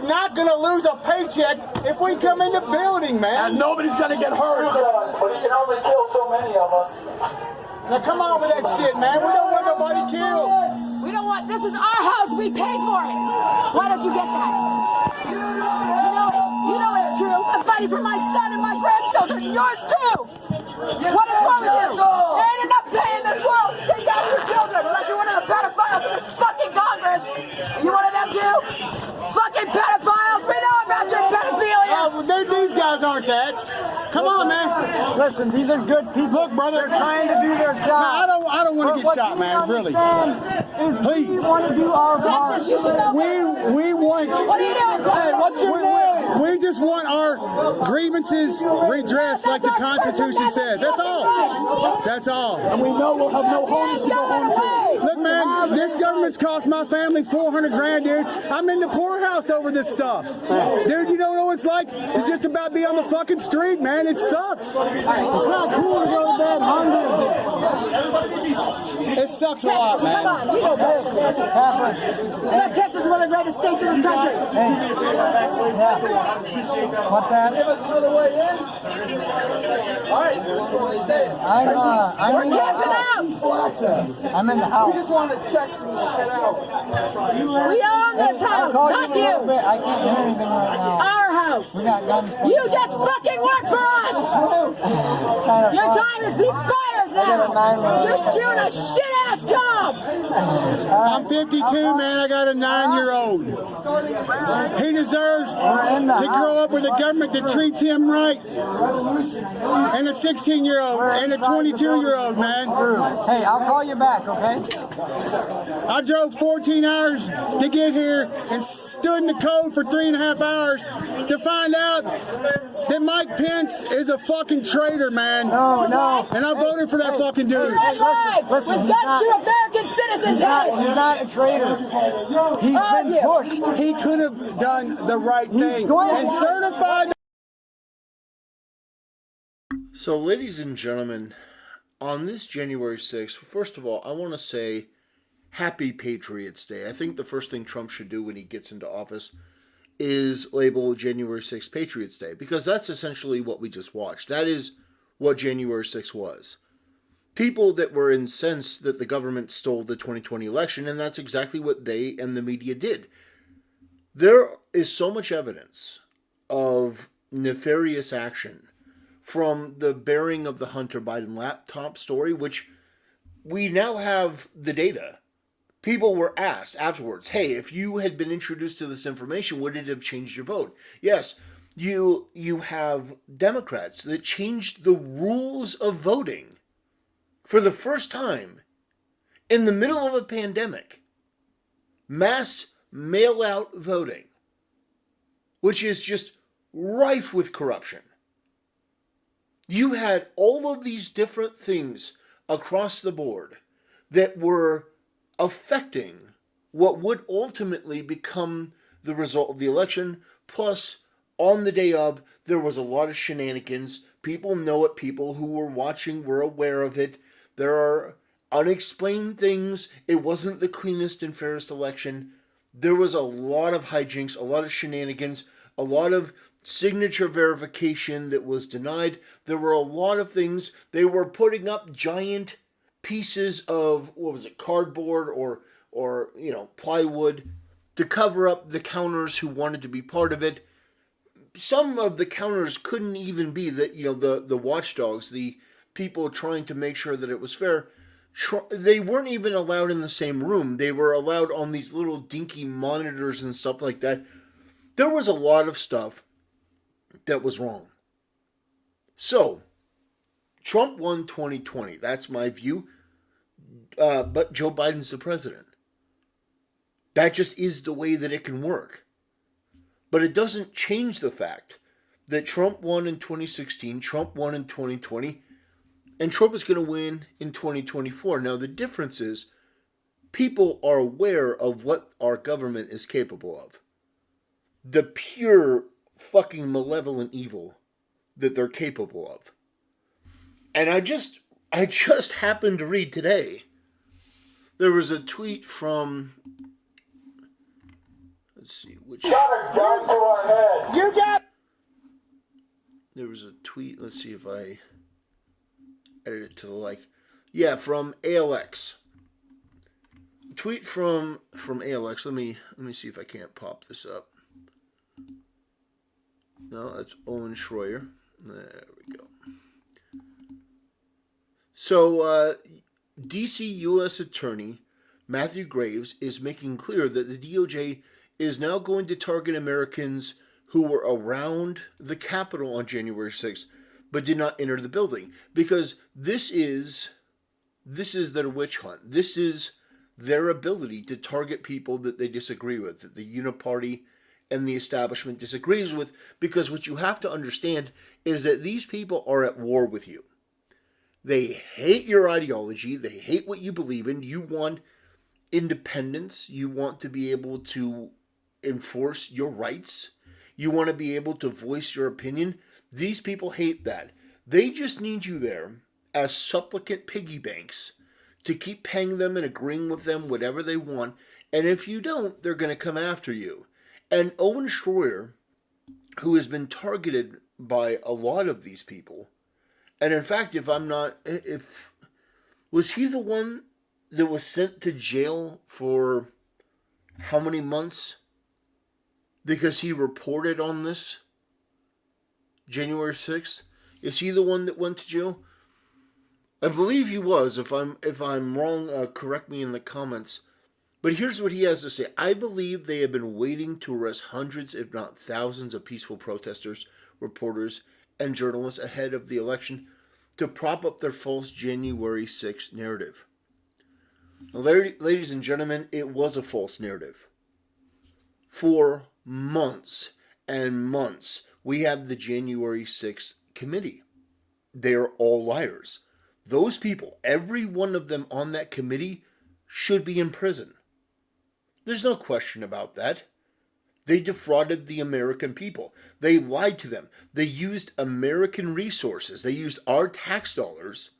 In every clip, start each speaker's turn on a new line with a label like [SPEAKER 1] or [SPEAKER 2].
[SPEAKER 1] not going to lose a paycheck if we come in the building, man.
[SPEAKER 2] And nobody's going to get hurt.
[SPEAKER 3] But he can only kill so many of us.
[SPEAKER 1] Now come on with that shit, man. We don't want nobody killed.
[SPEAKER 4] We don't want, this is our house. We paid for it. Why don't you get that? You know it's true. I'm fighting for my son and my grandchildren. Yours too. What is wrong with you? There ain't enough pain in this world to take out your children unless you're one of the pedophiles in this fucking Congress. Are you one of them too? Fucking pedophiles. We know about your pedophilia.
[SPEAKER 1] These guys aren't that. Come on, man.
[SPEAKER 5] Listen, these are good people.
[SPEAKER 1] Look, brother,
[SPEAKER 5] they're trying to do their job.
[SPEAKER 1] No, I don't want to get shot, man. Really.
[SPEAKER 5] Please. We want to do our part.
[SPEAKER 4] Texas, you should know.
[SPEAKER 1] We want.
[SPEAKER 4] What are you doing, Texas?
[SPEAKER 5] Hey, what's your name?
[SPEAKER 1] We just want our grievances redressed like the Constitution says. That's all. That's all.
[SPEAKER 2] And we know we'll have no homes to go home to.
[SPEAKER 1] Look, man, this government's cost my family $400 grand, dude. I'm in the poorhouse over this stuff. Dude, you don't know what it's like to just about be on the fucking street, man. It sucks.
[SPEAKER 5] It's not cool to go to bed hungry.
[SPEAKER 1] It sucks a lot, man.
[SPEAKER 4] Come on, you know Texas is one of the greatest states in this country.
[SPEAKER 5] What's that?
[SPEAKER 4] We're camping out.
[SPEAKER 5] I'm in the house.
[SPEAKER 3] We just want to check some shit out.
[SPEAKER 4] We own this house, not you.
[SPEAKER 5] I can't hear anything right now.
[SPEAKER 4] Our house.
[SPEAKER 5] We got guns.
[SPEAKER 4] You just fucking work for us. Your time is being fired now. You're just doing a shit-ass job.
[SPEAKER 1] I'm 52, man. I got a 9-year-old. He deserves to grow up with a government that treats him right. And a 16-year-old and a 22-year-old, man.
[SPEAKER 5] Hey, I'll call you back, okay?
[SPEAKER 1] I drove 14 hours to get here and stood in the cold for 3.5 hours to find out that Mike Pence is a fucking traitor, man.
[SPEAKER 5] No.
[SPEAKER 1] And I voted for that fucking dude.
[SPEAKER 4] Red flag with
[SPEAKER 5] Listen,
[SPEAKER 4] guns to American citizens' heads.
[SPEAKER 5] He's not a traitor. He's been pushed.
[SPEAKER 1] He could have done the right thing
[SPEAKER 5] going
[SPEAKER 1] and
[SPEAKER 5] to-
[SPEAKER 1] certified.
[SPEAKER 6] So, ladies and gentlemen, on this January 6th, first of all, I want to say Happy Patriots Day. I think the first thing Trump should do when he gets into office is label January 6th Patriots Day, because that's essentially what we just watched. That is what January 6th was. People that were incensed that the government stole the 2020 election, and that's exactly what they and the media did. There is so much evidence of nefarious action from the bearing of the Hunter Biden laptop story, which we now have the data. People were asked afterwards, hey, if you had been introduced to this information, would it have changed your vote? Yes, you have Democrats that changed the rules of voting for the first time in the middle of a pandemic. Mass mail-out voting, which is just rife with corruption. You had all of these different things across the board that were affecting what would ultimately become the result of the election. Plus, on the day of, there was a lot of shenanigans. People know it. People who were watching were aware of it. There are unexplained things. It wasn't the cleanest and fairest election. There was a lot of hijinks, a lot of shenanigans, a lot of signature verification that was denied. There were a lot of things. They were putting up giant pieces of, cardboard or plywood to cover up the counters who wanted to be part of it. Some of the counters couldn't even be the watchdogs, the people trying to make sure that it was fair. They weren't even allowed in the same room. They were allowed on these little dinky monitors and stuff like that. There was a lot of stuff that was wrong. So, Trump won 2020. That's my view. But Joe Biden's the president. That just is the way that it can work. But it doesn't change the fact that Trump won in 2016, Trump won in 2020, and Trump is going to win in 2024. Now, the difference is people are aware of what our government is capable of. The pure fucking malevolent evil that they're capable of. And I just happened to read today, there was a tweet from, Let's see which.
[SPEAKER 3] Shot a gun to our head.
[SPEAKER 1] You got.
[SPEAKER 6] There was a tweet. Let's see if I edit it to the like. Yeah, from ALX. Tweet from ALX. Let me see if I can't pop this up. No, that's Owen Schroyer. There we go. So, D.C. U.S. Attorney Matthew Graves is making clear that the DOJ is now going to target Americans who were around the Capitol on January 6th but did not enter the building, because this is their witch hunt. This is their ability to target people that they disagree with, that the Uniparty and the establishment disagrees with, because what you have to understand is that these people are at war with you. They hate your ideology. They hate what you believe in. You want independence. You want to be able to enforce your rights. You want to be able to voice your opinion. These people hate that. They just need you there as supplicant piggy banks to keep paying them and agreeing with them whatever they want. And if you don't, they're going to come after you. And Owen Schroyer, who has been targeted by a lot of these people, and in fact, was he the one that was sent to jail for how many months? Because he reported on this January 6th? Is he the one that went to jail? I believe he was. If I'm wrong, correct me in the comments. But here's what he has to say. I believe they have been waiting to arrest hundreds, if not thousands, of peaceful protesters, reporters, and journalists ahead of the election to prop up their false January 6th narrative. Now, ladies and gentlemen, it was a false narrative. For months and months, we have the January 6th committee. They are all liars. Those people, every one of them on that committee, should be in prison. There's no question about that. They defrauded the American people. They lied to them. They used American resources. They used our tax dollars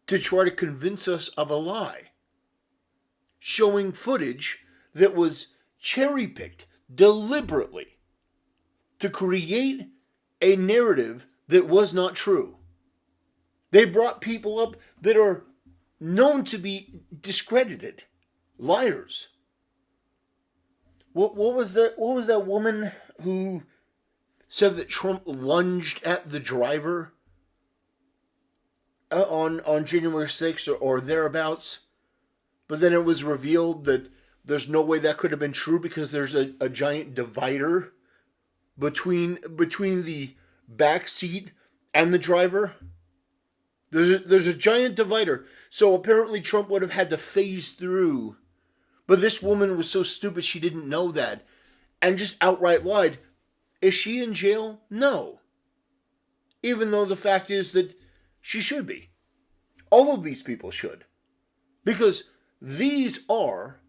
[SPEAKER 6] to try to convince us of a lie, showing footage that was cherry-picked deliberately to create a narrative that was not true. They brought people up that are known to be discredited, liars. What was that woman who said that Trump lunged at the driver on January 6th or thereabouts? But then it was revealed that there's no way that could have been true because there's a giant divider between the back seat and the driver. There's a giant divider. So apparently Trump would have had to phase through. But this woman was so stupid she didn't know that and just outright lied. Is she in jail? No. Even though the fact is that she should be. All of these people should. Because these are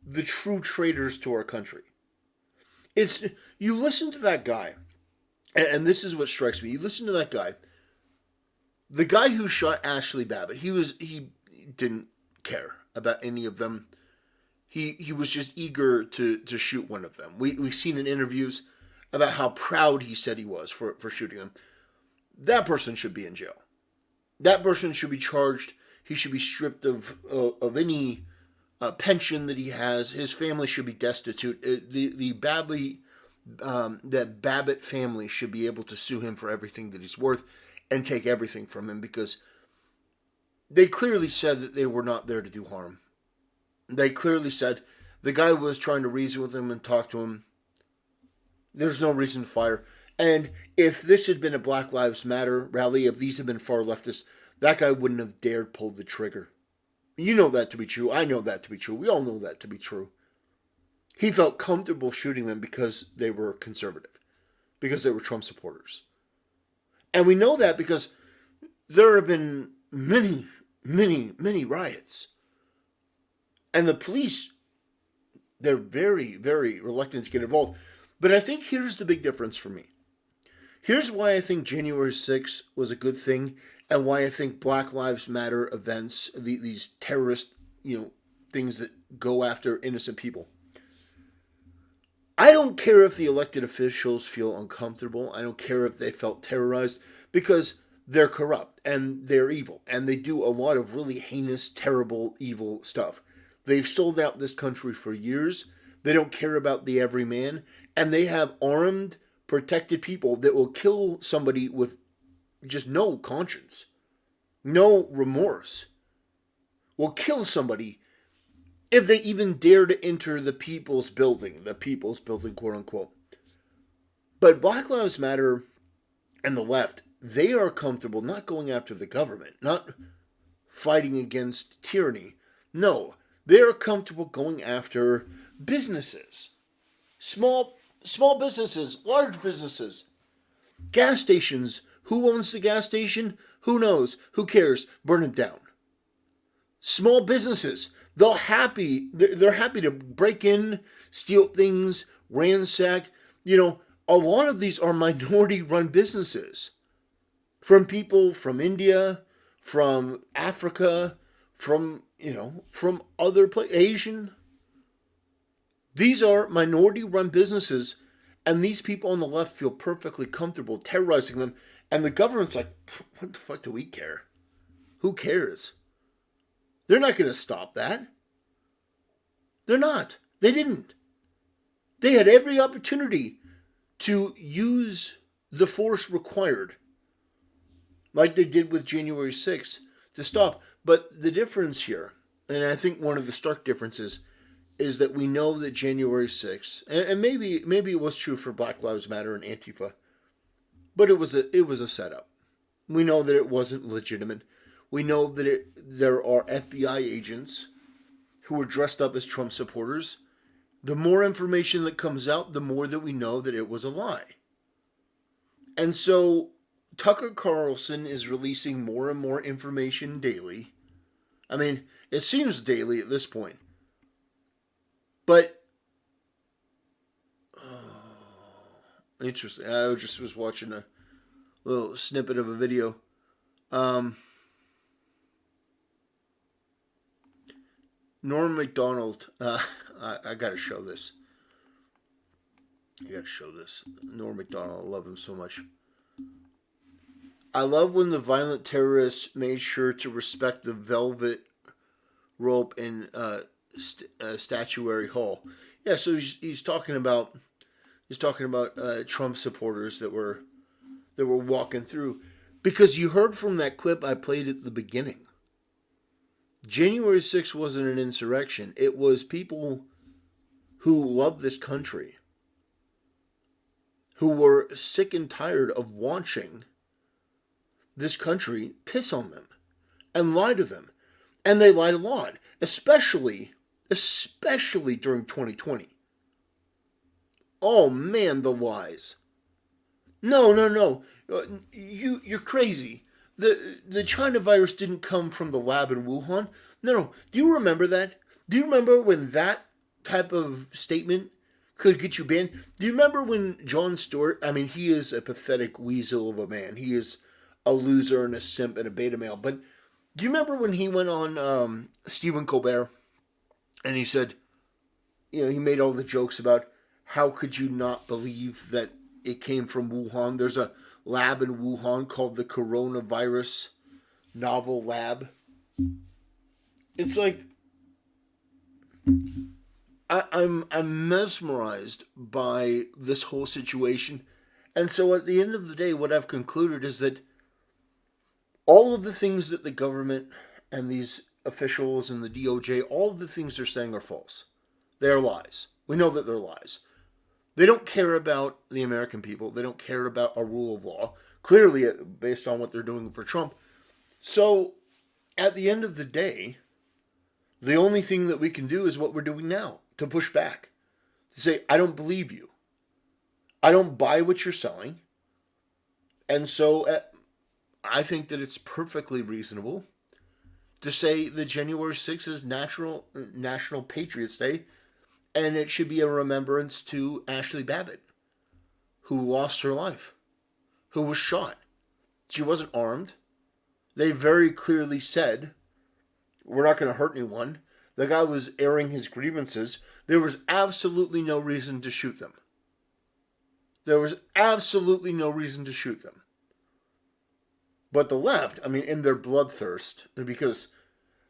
[SPEAKER 6] the true traitors to our country. You listen to that guy, and this is what strikes me. You listen to that guy. The guy who shot Ashli Babbitt, he didn't care about any of them. He was just eager to shoot one of them. We've seen in interviews about how proud he said he was for shooting them. That person should be in jail. That person should be charged. He should be stripped of any pension that he has. His family should be destitute. That Babbitt family should be able to sue him for everything that he's worth and take everything from him, because they clearly said that they were not there to do harm. They clearly said the guy was trying to reason with him and talk to him. There's no reason to fire. And if this had been a Black Lives Matter rally, if these had been far leftists, that guy wouldn't have dared pull the trigger. You know that to be true. I know that to be true. We all know that to be true. He felt comfortable shooting them because they were conservative, because they were Trump supporters. And we know that because there have been many, many, many riots. And the police, they're very, very reluctant to get involved. But I think here's the big difference for me. Here's why I think January 6th was a good thing, and why I think Black Lives Matter events, these terrorist, things that go after innocent people. I don't care if the elected officials feel uncomfortable. I don't care if they felt terrorized, because they're corrupt and they're evil and they do a lot of really heinous, terrible, evil stuff. They've sold out this country for years. They don't care about the everyman, and they have armed, protected people that will kill somebody with just no conscience, no remorse. Will kill somebody if they even dare to enter the people's building, quote unquote. But Black Lives Matter and the left, they are comfortable not going after the government, not fighting against tyranny. No, they are comfortable going after businesses. Small businesses, large businesses. Gas stations. Who owns the gas station? Who knows? Who cares? Burn it down. Small businesses. They're happy to break in, steal things, ransack. A lot of these are minority-run businesses. From people from India, from Africa, from other places, Asian. These are minority-run businesses, and these people on the left feel perfectly comfortable terrorizing them, and the government's like, what the fuck do we care? Who cares? They're not going to stop that. They're not. They didn't. They had every opportunity to use the force required, like they did with January 6th, to stop. But the difference here, and I think one of the stark differences, is that we know that January 6th, and maybe it was true for Black Lives Matter and Antifa, but it was a setup. We know that it wasn't legitimate. We know that there are FBI agents who were dressed up as Trump supporters. The more information that comes out, the more that we know that it was a lie. And so Tucker Carlson is releasing more and more information daily. I mean, it seems daily at this point. But, interesting. I just was watching a little snippet of a video. Norm Macdonald, I gotta show this. Norm Macdonald, I love him so much. I love when the violent terrorists made sure to respect the velvet rope in Statuary Hall. Yeah, so he's talking about Trump supporters that were walking through, because you heard from that clip I played at the beginning. January 6th wasn't an insurrection. It was people who love this country, who were sick and tired of watching this country piss on them and lie to them. And they lied a lot, especially during 2020. Oh man, the lies. No. You're crazy. The China virus didn't come from the lab in Wuhan. No. Do you remember that? Do you remember when that type of statement could get you banned? Do you remember when Jon Stewart, I mean, he is a pathetic weasel of a man. He is a loser and a simp and a beta male. But do you remember when he went on Stephen Colbert and he said, he made all the jokes about how could you not believe that it came from Wuhan? There's a lab in Wuhan called the Coronavirus Novel Lab. It's like I'm mesmerized by this whole situation. And so at the end of the day, what I've concluded is that all of the things that the government and these officials and the DOJ, all of the things they're saying are false. They are lies. We know that they're lies. They don't care about the American people. They don't care about our rule of law, clearly based on what they're doing for Trump. So, at the end of the day, the only thing that we can do is what we're doing now, to push back. To say, I don't believe you. I don't buy what you're selling. And so, I think that it's perfectly reasonable to say that January 6th is National Patriots Day, and it should be a remembrance to Ashli Babbitt, who lost her life, who was shot. She wasn't armed. They very clearly said, we're not going to hurt anyone. The guy was airing his grievances. There was absolutely no reason to shoot them. There was absolutely no reason to shoot them. But the left, I mean, in their bloodthirst, because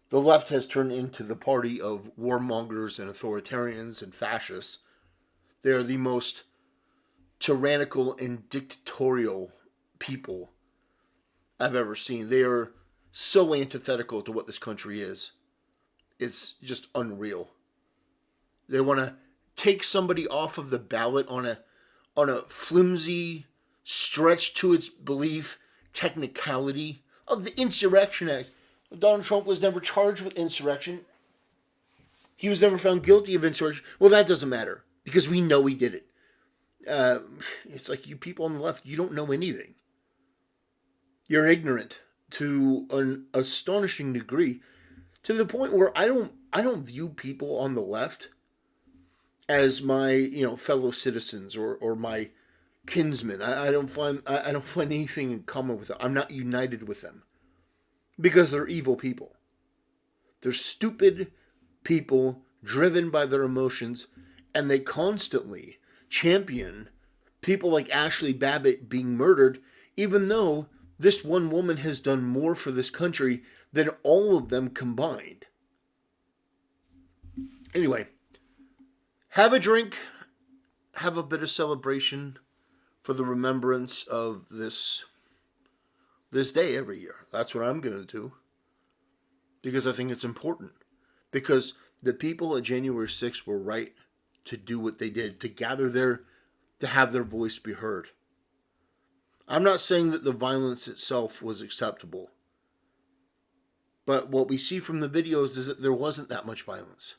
[SPEAKER 6] the left has turned into the party of warmongers and authoritarians and fascists. They are the most tyrannical and dictatorial people I've ever seen. They are so antithetical to what this country is. It's just unreal. They want to take somebody off of the ballot on a flimsy, stretched to its belief technicality of the Insurrection Act. Donald Trump was never charged with insurrection. He was never found guilty of insurrection. Well, that doesn't matter because we know he did it. It's like you people on the left, you don't know anything. You're ignorant to an astonishing degree, to the point where I don't view people on the left as my fellow citizens or my kinsmen. I don't find anything in common with them. I'm not united with them because they're evil people. They're stupid people driven by their emotions, and they constantly champion people like Ashli Babbitt being murdered, even though this one woman has done more for this country than all of them combined. Anyway, have a drink, have a bit of celebration for the remembrance of this day every year. That's what I'm going to do, because I think it's important. Because the people at January 6th were right to do what they did, to gather there, to have their voice be heard. I'm not saying that the violence itself was acceptable, but what we see from the videos is that there wasn't that much violence.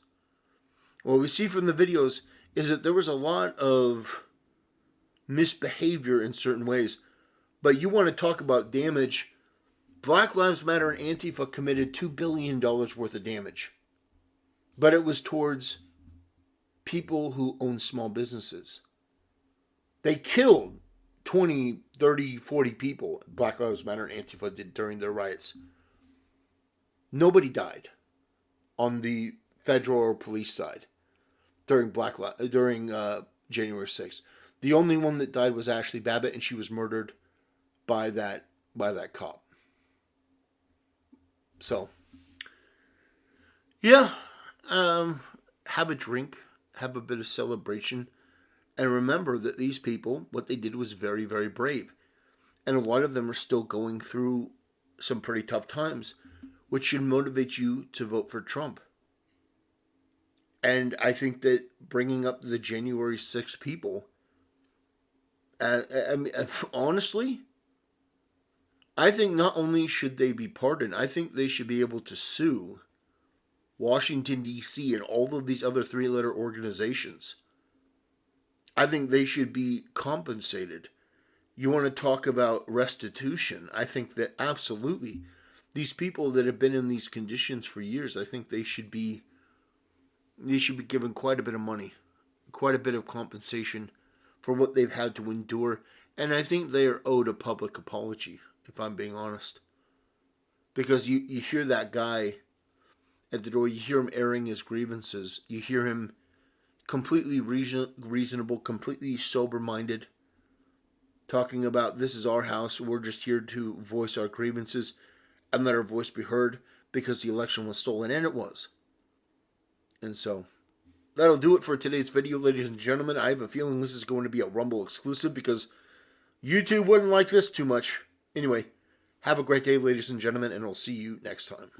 [SPEAKER 6] What we see from the videos is that there was a lot of misbehavior in certain ways. But you want to talk about damage. Black Lives Matter and Antifa committed $2 billion worth of damage. But it was towards people who own small businesses. They killed 20, 30, 40 people, Black Lives Matter and Antifa did during their riots. Nobody died on the federal or police side during January 6th. The only one that died was Ashli Babbitt, and she was murdered by that cop. So, yeah, have a drink, have a bit of celebration, and remember that these people, what they did was very, very brave. And a lot of them are still going through some pretty tough times, which should motivate you to vote for Trump. And I think that bringing up the January 6th people, I mean, honestly, I think not only should they be pardoned, I think they should be able to sue Washington, D.C. and all of these other three-letter organizations. I think they should be compensated. You want to talk about restitution? I think that absolutely. These people that have been in these conditions for years, I think they should be given quite a bit of money, quite a bit of compensation for what they've had to endure. And I think they are owed a public apology, if I'm being honest. Because you hear that guy at the door, you hear him airing his grievances, you hear him completely reasonable, completely sober-minded, talking about this is our house, we're just here to voice our grievances and let our voice be heard because the election was stolen, and it was. And so, that'll do it for today's video, ladies and gentlemen. I have a feeling this is going to be a Rumble exclusive because YouTube wouldn't like this too much. Anyway, have a great day, ladies and gentlemen, and I'll see you next time.